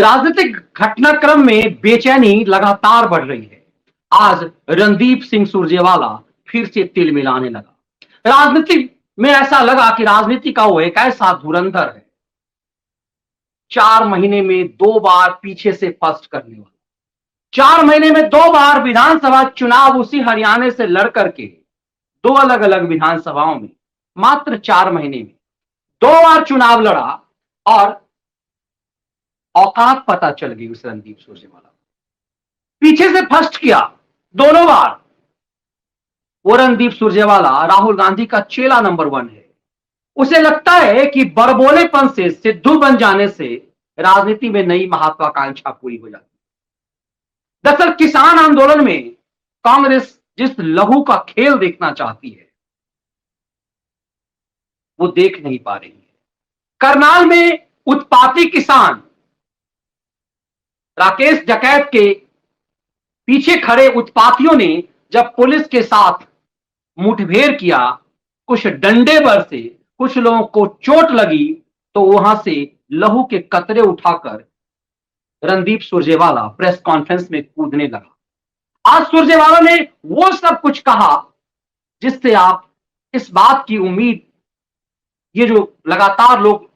राजनीतिक घटनाक्रम में बेचैनी लगातार बढ़ रही है। आज रणदीप सिंह सुरजेवाला फिर से तिल मिलाने लगा। राजनीति में ऐसा लगा कि राजनीति का वो एक ऐसा धुरंधर है, 4 महीने में 2 बार पीछे से फर्स्ट करने वाला, 4 महीने में 2 बार विधानसभा चुनाव उसी हरियाणा से लड़ करके 2 अलग अलग विधानसभाओं में मात्र 4 महीने में 2 बार चुनाव लड़ा और औकात पता चल गई उस रणदीप सुरजेवाला। पीछे से फर्स्ट किया दोनों बार। वो रणदीप सुरजेवाला राहुल गांधी का चेला नंबर 1 है। उसे लगता है कि बड़बोलेपन से, सिद्धू बन जाने से राजनीति में नई महत्वाकांक्षा पूरी हो जाती है। दरअसल किसान आंदोलन में कांग्रेस जिस लहू का खेल देखना चाहती है वो देख नहीं पा रही है। करनाल में उत्पाती किसान राकेश डकैत के पीछे खड़े उत्पातियों ने जब पुलिस के साथ मुठभेड़ किया, कुछ डंडे बरसे, कुछ लोगों को चोट लगी, तो वहां से लहू के कतरे उठाकर रणदीप सुरजेवाला प्रेस कॉन्फ्रेंस में कूदने लगा। आज सुरजेवाला ने वो सब कुछ कहा जिससे आप इस बात की उम्मीद, ये जो लगातार लोग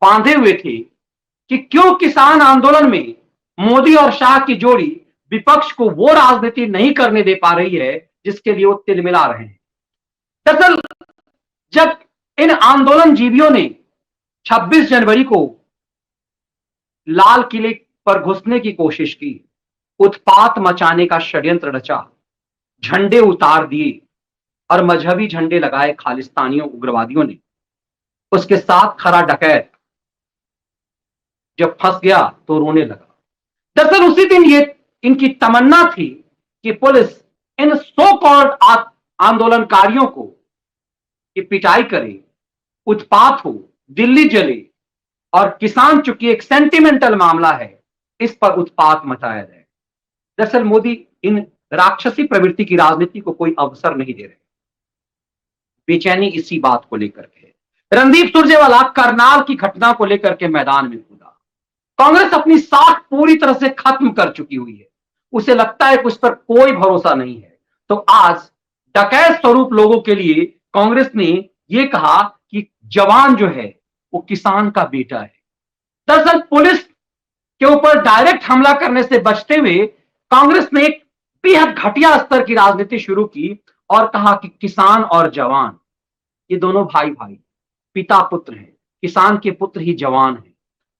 बांधे हुए थे कि क्यों किसान आंदोलन में मोदी और शाह की जोड़ी विपक्ष को वो राजनीति नहीं करने दे पा रही है जिसके लिए वो तिलमिला रहे हैं। दरअसल जब इन आंदोलन जीवियों ने 26 जनवरी को लाल किले पर घुसने की कोशिश की, उत्पात मचाने का षड्यंत्र रचा, झंडे उतार दिए और मजहबी झंडे लगाए खालिस्तानियों उग्रवादियों ने, उसके साथ खड़ा डकैत जब फंस गया तो रोने लगा। दरअसल उसी दिन ये इनकी तमन्ना थी कि पुलिस इन सो कॉल्ड आंदोलनकारियों को की पिटाई करे, उत्पात हो, दिल्ली जले और किसान चूंकि एक सेंटिमेंटल मामला है इस पर उत्पात मचाया जाए। दरअसल मोदी इन राक्षसी प्रवृत्ति की राजनीति को कोई अवसर नहीं दे रहे। बेचैनी इसी बात को लेकर के। रणदीप सुरजेवाला करनाल की घटना को लेकर के मैदान में कूदा। कांग्रेस अपनी साख पूरी तरह से खत्म कर चुकी हुई है। उसे लगता है कि उस पर कोई भरोसा नहीं है। तो आज डकैत स्वरूप लोगों के लिए कांग्रेस ने यह कहा कि जवान जो है वो किसान का बेटा है। दरअसल पुलिस के ऊपर डायरेक्ट हमला करने से बचते हुए कांग्रेस ने एक बेहद घटिया स्तर की राजनीति शुरू की और कहा कि किसान और जवान ये दोनों भाई भाई, पिता पुत्र हैं, किसान के पुत्र ही जवान हैं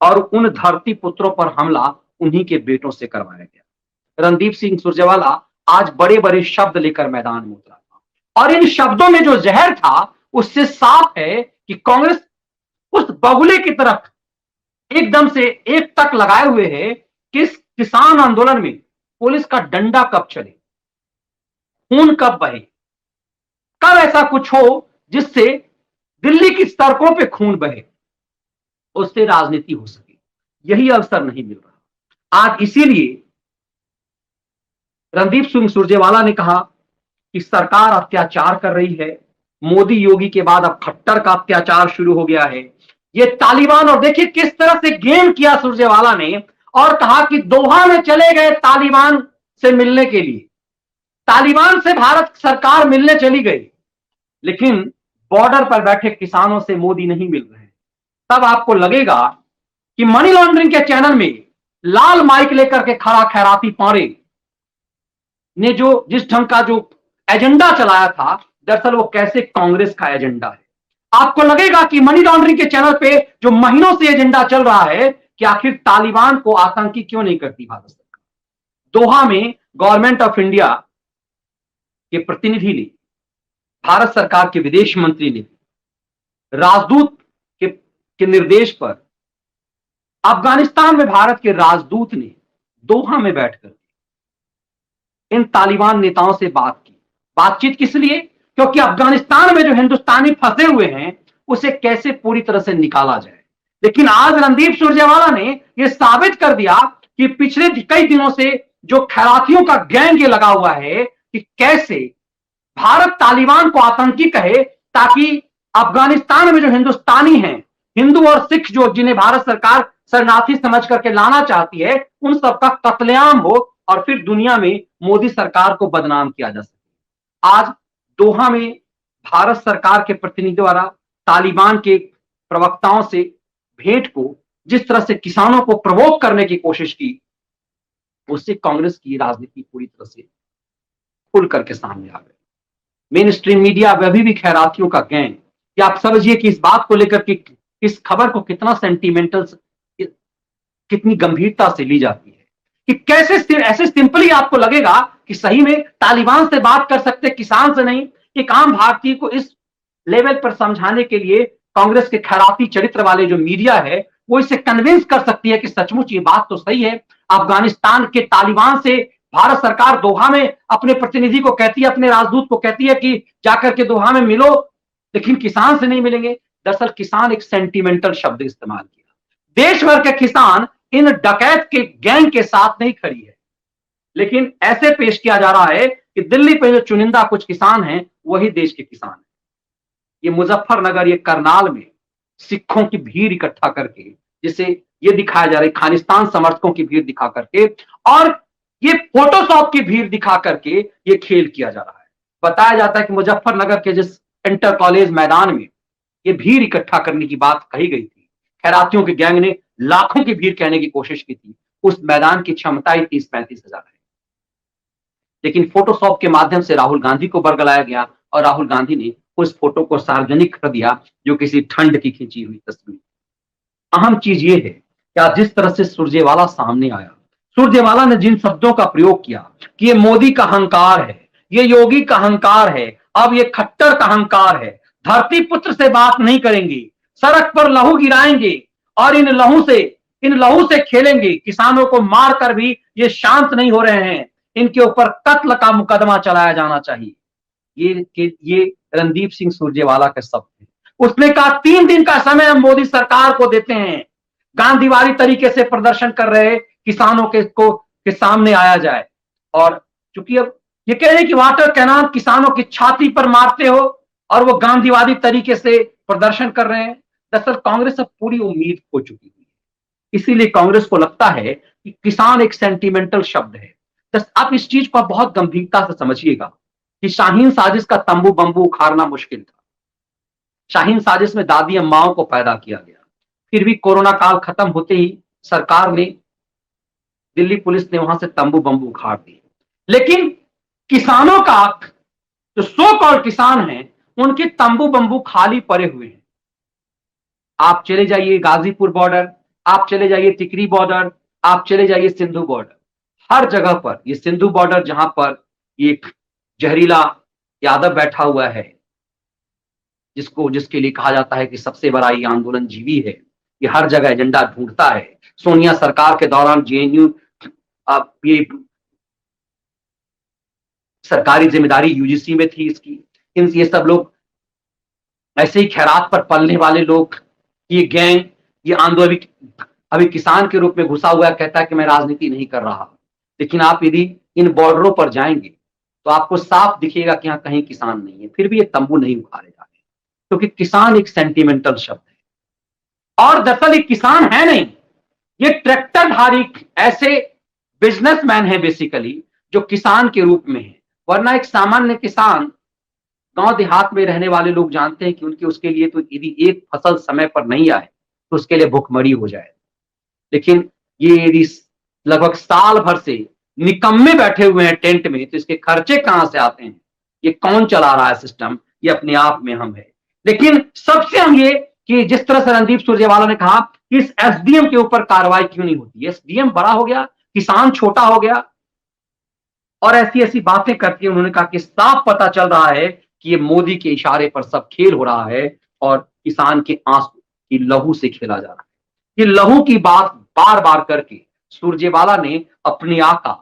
और उन धरती पुत्रों पर हमला उन्हीं के बेटों से करवाया गया। रणदीप सिंह सुरजेवाला आज बड़े बड़े शब्द लेकर मैदान में उतरा था और इन शब्दों में जो जहर था उससे साफ है कि कांग्रेस उस बगुले की तरफ एकदम से एक तक लगाए हुए है कि इस किसान आंदोलन में पुलिस का डंडा कब चले, खून कब बहे, कब ऐसा कुछ हो जिससे दिल्ली की सड़कों पे खून बहे, उससे राजनीति हो सके। यही अवसर नहीं मिल रहा। आज इसीलिए रणदीप सिंह सुरजेवाला ने कहा कि सरकार अत्याचार कर रही है। मोदी योगी के बाद अब खट्टर का अत्याचार शुरू हो गया है। ये तालिबान, और देखिए किस तरह से गेम किया सुरजेवाला ने और कहा कि दोहा में चले गए तालिबान से मिलने के लिए। तालिबान से भारत सरकार मिलने चली गई, लेकिन बॉर्डर पर बैठे किसानों से मोदी नहीं मिल रहे। तब आपको लगेगा कि मनी लॉन्ड्रिंग के चैनल में लाल माइक लेकर के खड़ा खैराती पारे ने जो जिस ढंग का जो एजेंडा चलाया था, दरअसल वो कैसे कांग्रेस का एजेंडा है। आपको लगेगा कि मनी लॉन्ड्रिंग के चैनल पे जो महीनों से एजेंडा चल रहा है कि आखिर तालिबान को आतंकी क्यों नहीं करती भारत सरकार। दोहा में गवर्नमेंट ऑफ इंडिया के प्रतिनिधि ने, भारत सरकार के विदेश मंत्री ने, राजदूत के निर्देश पर अफगानिस्तान में भारत के राजदूत ने दोहा में बैठकर इन तालिबान नेताओं से बात की। बातचीत किस लिए? क्योंकि अफगानिस्तान में जो हिंदुस्तानी फंसे हुए हैं उसे कैसे पूरी तरह से निकाला जाए। लेकिन आज रणदीप सुरजेवाला ने यह साबित कर दिया कि पिछले कई दिनों से जो खैरातियों का गैंग ये लगा हुआ है कि कैसे भारत तालिबान को आतंकी कहे ताकि अफगानिस्तान में जो हिंदुस्तानी हैं हिंदू और सिख जो जिन्हें भारत सरकार शरणार्थी समझ करके लाना चाहती है, उन सबका कत्लेआम हो और फिर दुनिया में मोदी सरकार को बदनाम किया जा सके। आज दोहा में भारत सरकार के प्रतिनिधि द्वारा तालिबान के प्रवक्ताओं से भेंट को जिस तरह से किसानों को प्रवोक करने की कोशिश की, उससे कांग्रेस की राजनीति पूरी तरह से खुल करके सामने आ गई। मेन स्ट्रीम मीडिया अभी भी खैरातियों का गैंग, कि आप समझिए कि इस बात को लेकर कि इस खबर को कितना सेंटिमेंटल, कितनी गंभीरता से ली जाती है कि कैसे ऐसे सिंपली आपको लगेगा कि सही में तालिबान से बात कर सकते, किसान से नहीं। एक आम भारतीय को इस लेवल पर समझाने के लिए कांग्रेस के खैराती चरित्र वाले जो मीडिया है वो इसे कन्विंस कर सकती है कि सचमुच ये बात तो सही है। अफगानिस्तान के तालिबान से भारत सरकार दोहा में अपने प्रतिनिधि को कहती है, अपने राजदूत को कहती है कि जाकर के दोहा में मिलो, लेकिन किसान से नहीं मिलेंगे। दरअसल किसान एक सेंटिमेंटल शब्द इस्तेमाल किया। देश भर के किसान इन डकैत के गैंग के साथ नहीं खड़ी है, लेकिन ऐसे पेश किया जा रहा है कि दिल्ली पे जो चुनिंदा कुछ किसान हैं वही देश के किसान हैं। ये मुजफ्फरनगर, ये करनाल में सिखों की भीड़ इकट्ठा करके, जिसे ये दिखाया जा रहा है खालिस्तान समर्थकों की भीड़ दिखा करके, और ये फोटोशॉप की भीड़ दिखा करके ये खेल किया जा रहा है। बताया जाता है कि मुजफ्फरनगर के जिस इंटर कॉलेज मैदान में ये भीड़ इकट्ठा करने की बात कही गई थी, खैरातियों के गैंग ने लाखों की भीड़ कहने की कोशिश की थी, उस मैदान की क्षमता ही 30-35 हजार है। लेकिन फोटोशॉप के माध्यम से राहुल गांधी को बरगलाया गया और राहुल गांधी ने उस फोटो को सार्वजनिक कर दिया जो किसी ठंड की खींची हुई तस्वीर। अहम चीज ये है कि आज जिस तरह से सुरजेवाला सामने आया, सुरजेवाला ने जिन शब्दों का प्रयोग किया कि ये मोदी का अहंकार है, ये योगी का अहंकार है, अब ये खट्टर का अहंकार है, धरती पुत्र से बात नहीं करेंगे, सड़क पर लहू गिराएंगे और इन लहू से खेलेंगे, किसानों को मारकर भी ये शांत नहीं हो रहे हैं, इनके ऊपर कत्ल का मुकदमा चलाया जाना चाहिए। ये रणदीप सिंह सुरजेवाला के शब्द हैं। उसने कहा 3 दिन का समय हम मोदी सरकार को देते हैं, गांधीवादी तरीके से प्रदर्शन कर रहे किसानों के सामने आया जाए। और चूंकि अब ये कह रहे कि वाटर कैनाल किसानों की छाती पर मारते हो और वो गांधीवादी तरीके से प्रदर्शन कर रहे हैं। दरअसल कांग्रेस अब पूरी उम्मीद खो चुकी है, इसीलिए कांग्रेस को लगता है कि किसान एक सेंटिमेंटल शब्द है। आप इस चीज को बहुत गंभीरता से समझिएगा कि शाहीन साजिश का तंबू बंबू उखाड़ना मुश्किल था। शाहीन साजिश में दादी अम्माओं को पैदा किया गया, फिर भी कोरोना काल खत्म होते ही सरकार ने, दिल्ली पुलिस ने वहां से तंबू बंबू उखाड़ दिए। लेकिन किसानों का, जो सो कॉल्ड किसान हैं, उनके तंबू बंबू खाली पड़े हुए हैं। आप चले जाइए गाजीपुर बॉर्डर, आप चले जाइए टिकरी बॉर्डर, आप चले जाइए सिंधु बॉर्डर, हर जगह पर, ये सिंधु बॉर्डर जहां पर एक जहरीला यादव बैठा हुआ है, जिसके लिए कहा जाता है कि सबसे बड़ा ये आंदोलन जीवी है, ये हर जगह एजेंडा ढूंढता है। सोनिया सरकार के दौरान जेएनयू, ये सरकारी जिम्मेदारी यूजीसी में थी इसकी, ये सब लोग ऐसे ही खैरात पर पलने वाले लोग, ये गैंग, ये आंदोलन अभी किसान के रूप में घुसा हुआ कहता है कि मैं राजनीति नहीं कर रहा। लेकिन आप यदि इन बॉर्डरों पर जाएंगे तो आपको साफ दिखेगा कि यहाँ कहीं किसान नहीं है, फिर भी ये तंबू नहीं उखाड़े जा रहे, क्योंकि किसान एक सेंटिमेंटल शब्द है। और दरअसल ये किसान है नहीं, ये ट्रैक्टरधारी ऐसे बिजनेसमैन है बेसिकली, जो किसान के रूप में है। वरना एक सामान्य किसान, गांव देहात में रहने वाले लोग जानते हैं कि उसके लिए तो यदि एक फसल समय पर नहीं आए तो उसके लिए भुखमरी हो जाए। लेकिन ये यदि लगभग साल भर से निकम्मे बैठे हुए हैं टेंट में, तो इसके खर्चे कहां से आते हैं, ये कौन चला रहा है सिस्टम, ये अपने आप में हम है। लेकिन सबसे हम ये कि जिस तरह से रणदीप सुरजेवाला ने कहा कि इस एसडीएम के ऊपर कार्रवाई क्यों नहीं होती, एसडीएम बड़ा हो गया, किसान छोटा हो गया, और ऐसी ऐसी बातें करके उन्होंने कहा कि साफ पता चल रहा है कि ये मोदी के इशारे पर सब खेल हो रहा है और किसान के आंसू की लहू से खेला जा रहा है। ये लहू की बात बार बार करके सुरजेवाला ने अपने आका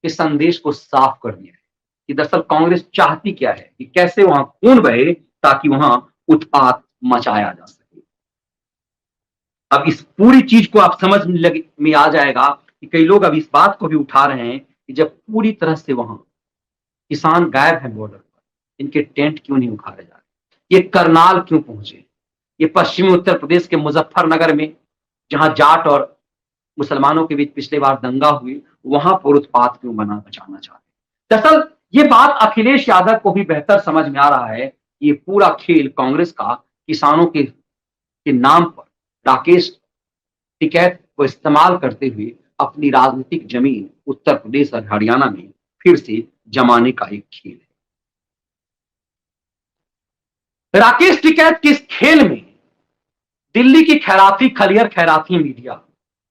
के संदेश को साफ कर दिया है कि दरअसल कांग्रेस चाहती क्या है, कि कैसे वहां खून बहे ताकि वहां उत्पात मचाया जा सके। अब इस पूरी चीज को आप समझ में आ जाएगा कि कई लोग अब इस बात को भी उठा रहे हैं कि जब पूरी तरह से वहां किसान गायब है बॉर्डर पर, इनके टेंट क्यों नहीं उखाड़े जा रहे, ये करनाल क्यों पहुंचे। ये पश्चिमी उत्तर प्रदेश के मुजफ्फरनगर में, जहां जाट और मुसलमानों के बीच पिछले बार दंगा हुई, वहां पर उत्पात क्यों बचाना चाहते हैं। दरअसल ये बात अखिलेश यादव को भी बेहतर समझ में आ रहा है कि ये पूरा खेल कांग्रेस का किसानों के नाम पर राकेश टिकैत को इस्तेमाल करते हुए अपनी राजनीतिक जमीन उत्तर प्रदेश और हरियाणा में फिर से जमाने का एक खेल है। राकेश टिकैत के इस खेल में दिल्ली की खैराती खलियर खैराती मीडिया,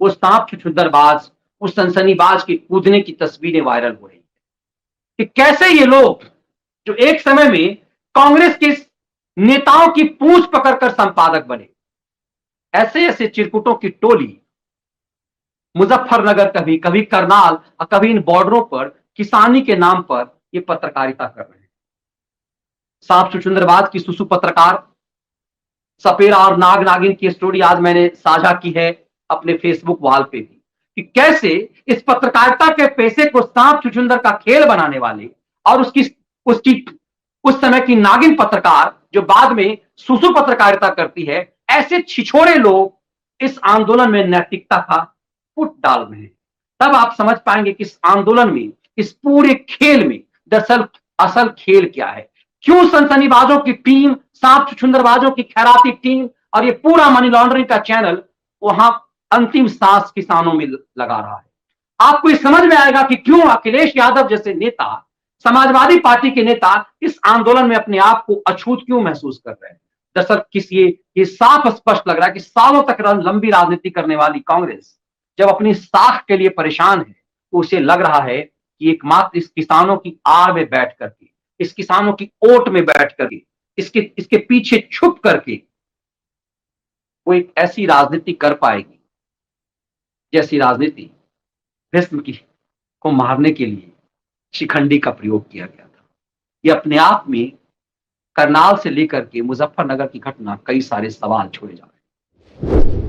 वो सांप छुछुंदरबाज, उस सनसनीबाज के कूदने की तस्वीरें वायरल हो रही है कि कैसे ये लोग जो एक समय में कांग्रेस के नेताओं की पूंछ पकड़कर संपादक बने, ऐसे ऐसे चिरकुटों की टोली मुजफ्फरनगर, कभी कभी करनाल और कभी इन बॉर्डरों पर किसानी के नाम पर ये पत्रकारिता कर रहे हैं। सांप छुछुंदरबाज की सुसु पत्रकार सपेरा और नाग नागिन की स्टोरी आज मैंने साझा की है अपने फेसबुक वॉल पे भी, कि कैसे इस पत्रकारिता के पैसे को सांप छुछुंदर का खेल बनाने वाले और उसकी उसकी उस समय की नागिन पत्रकार जो बाद में सुसु पत्रकारिता करती है, ऐसे छिछोरे लोग इस आंदोलन में नैतिकता का फुट डाल रहे हैं। तब आप समझ पाएंगे कि इस आंदोलन में, इस पूरे खेल में दरअसल असल खेल क्या है, क्यों सनसनीबाजों की टीम, सांप छुछुंदरबाजों की खैराती टीम और ये पूरा मनी लॉन्ड्रिंग का चैनल वहां अंतिम सांस किसानों में लगा रहा है। आपको ये समझ में आएगा कि क्यों अखिलेश यादव जैसे नेता, समाजवादी पार्टी के नेता इस आंदोलन में अपने आप को अछूत क्यों महसूस कर रहे हैं। दरअसल ये साफ स्पष्ट लग रहा है कि सालों तक लंबी राजनीति करने वाली कांग्रेस जब अपनी साख के लिए परेशान है, तो उसे लग रहा है कि एकमात्र इस किसानों की आड़ में बैठ करके, इस किसानों की ओट में बैठ करके, इसके पीछे छुप करके वो एक ऐसी राजनीति कर पाएगी जैसी राजनीति भीष्म को मारने के लिए शिखंडी का प्रयोग किया गया था। ये अपने आप में करनाल से लेकर के मुजफ्फरनगर की घटना कई सारे सवाल छोड़े जा रहे हैं।